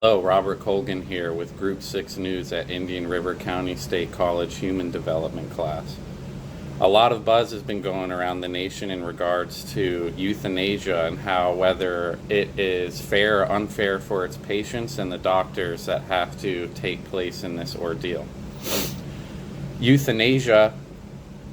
Hello, Robert Colgan here with Group 6 News at Indian River County State College Human Development class. A lot of buzz has been going around the nation in regards to euthanasia and how whether it is fair or unfair for its patients and the doctors that have to take place in this ordeal. Euthanasia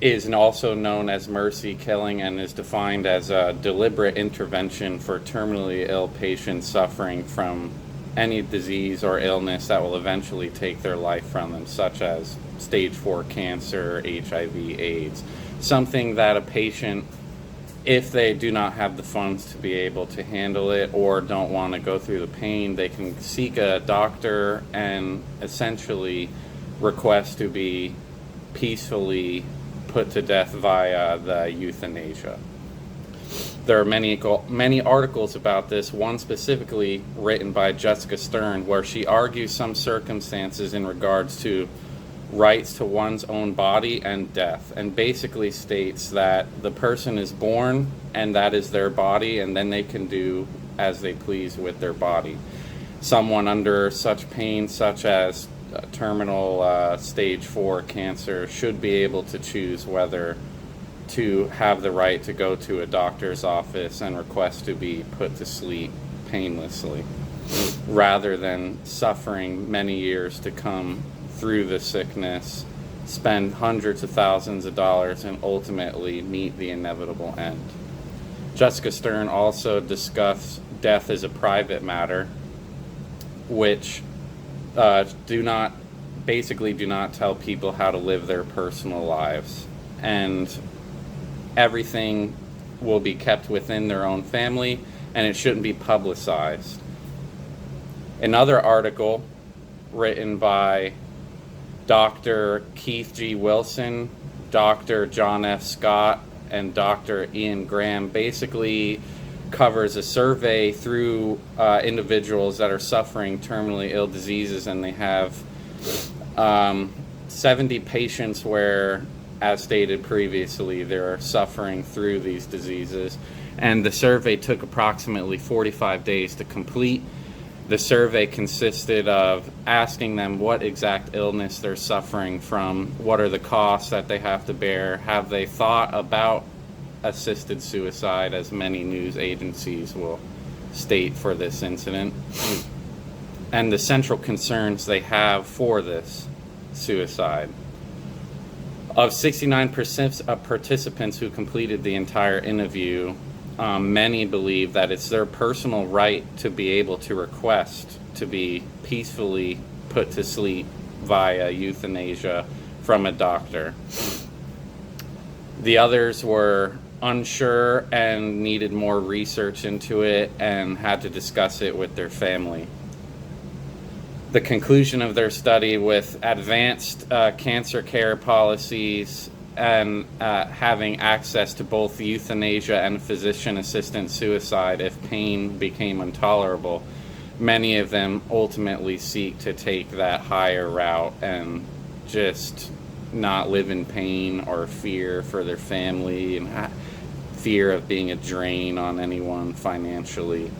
is also known as mercy killing and is defined as a deliberate intervention for terminally ill patients suffering from any disease or illness that will eventually take their life from them, such as stage 4 cancer, HIV, AIDS. Something that a patient, if they do not have the funds to be able to handle it or don't want to go through the pain, they can seek a doctor and essentially request to be peacefully put to death via the euthanasia. There are many articles about this, one specifically written by Jessica Stern, where she argues some circumstances in regards to rights to one's own body and death, and basically states that the person is born and that is their body, and then they can do as they please with their body. Someone under such pain, such as terminal stage 4 cancer, should be able to choose whether to have the right to go to a doctor's office and request to be put to sleep painlessly, rather than suffering many years to come through the sickness, spend hundreds of thousands of dollars, and ultimately meet the inevitable end. Jessica Stern also discussed death as a private matter, which do not tell people how to live their personal lives, and everything will be kept within their own family, and it shouldn't be publicized. Another article written by Dr. Keith G. Wilson, Dr. John F. Scott, and Dr. Ian Graham basically covers a survey through individuals that are suffering terminally ill diseases, and they have 70 patients where, as stated previously, they're suffering through these diseases. And the survey took approximately 45 days to complete. The survey consisted of asking them what exact illness they're suffering from, what are the costs that they have to bear, have they thought about assisted suicide, as many news agencies will state for this incident, and the central concerns they have for this suicide. Of 69% of participants who completed the entire interview, many believe that it's their personal right to be able to request to be peacefully put to sleep via euthanasia from a doctor. The others were unsure and needed more research into it and had to discuss it with their family. The conclusion of their study, with advanced cancer care policies and having access to both euthanasia and physician-assisted suicide if pain became intolerable, many of them ultimately seek to take that higher route and just not live in pain or fear for their family and fear of being a drain on anyone financially.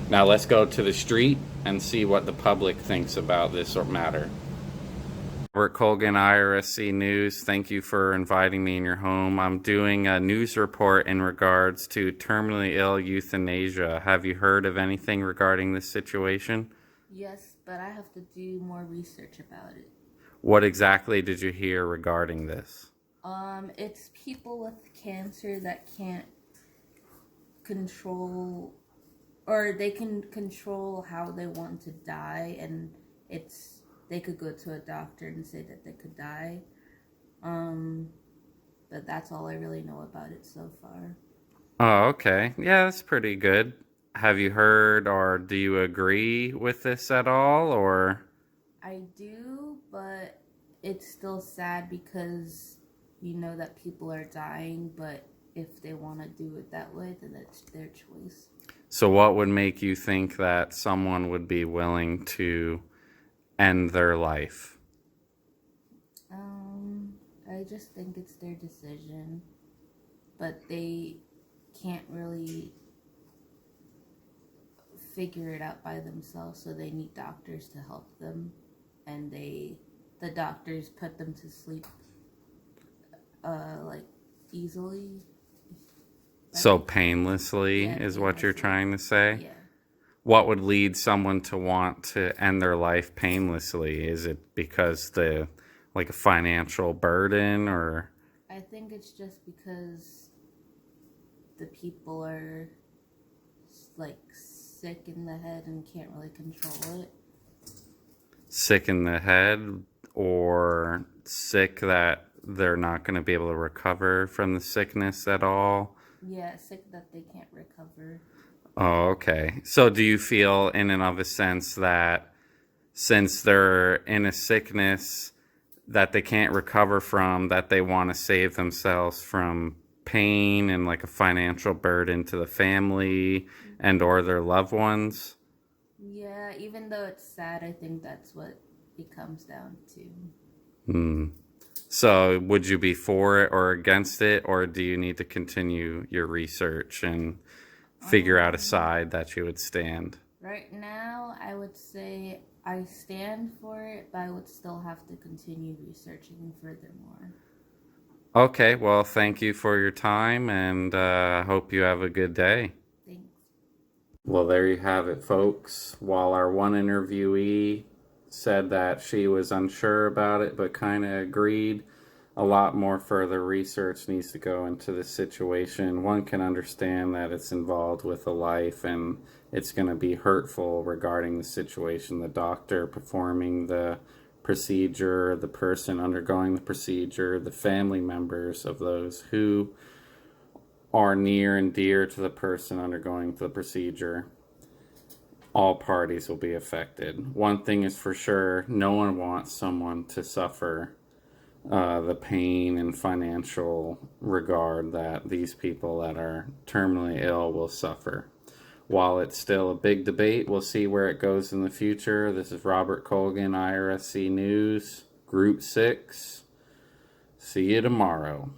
Now let's go to the street and see what the public thinks about this matter. Robert Colgan, IRSC News. Thank you for inviting me in your home. I'm doing a news report in regards to terminally ill euthanasia. Have you heard of anything regarding this situation? Yes, but I have to do more research about it. What exactly did you hear regarding this? It's people with cancer that can't control, or they can control how they want to die, and they could go to a doctor and say that they could die. But that's all I really know about it so far. Oh, okay. Yeah, that's pretty good. Have you heard or do you agree with this at all, or? I do, but it's still sad because you know that people are dying, but if they want to do it that way, then that's their choice. So what would make you think that someone would be willing to end their life? I just think it's their decision, but they can't really figure it out by themselves, so they need doctors to help them, and the doctors put them to sleep like easily. So painlessly Yeah, is what you're painlessly. trying to say? Yeah. What would lead someone to want to end their life painlessly? Is it because like a financial burden, or I think it's just because the people are like sick in the head and can't really control it. sick in the head, or sick that they're not going to be able to recover from the sickness at all? Yeah, sick that they can't recover. Oh, okay. So do you feel in and of a sense that since they're in a sickness that they can't recover from, that they want to save themselves from pain and like a financial burden to the family and or their loved ones? Yeah, even though it's sad, I think that's what it comes down to. Hmm. So would you be for it or against it, or do you need to continue your research and figure out a side that you would stand? Right now, I would say I stand for it, but I would still have to continue researching furthermore. Okay, well, thank you for your time, and hope you have a good day. Thanks. Well, there you have it, folks. While our one interviewee said that she was unsure about it but kind of agreed, a lot more further research needs to go into this situation. One can understand that it's involved with a life and it's going to be hurtful regarding the situation. The doctor performing the procedure, the person undergoing the procedure, the family members of those who are near and dear to the person undergoing the procedure. All parties will be affected. One thing is for sure, no one wants someone to suffer the pain and financial regard that these people that are terminally ill will suffer. While it's still a big debate, we'll see where it goes in the future. This is Robert Colgan, IRSC News, Group 6. See you tomorrow.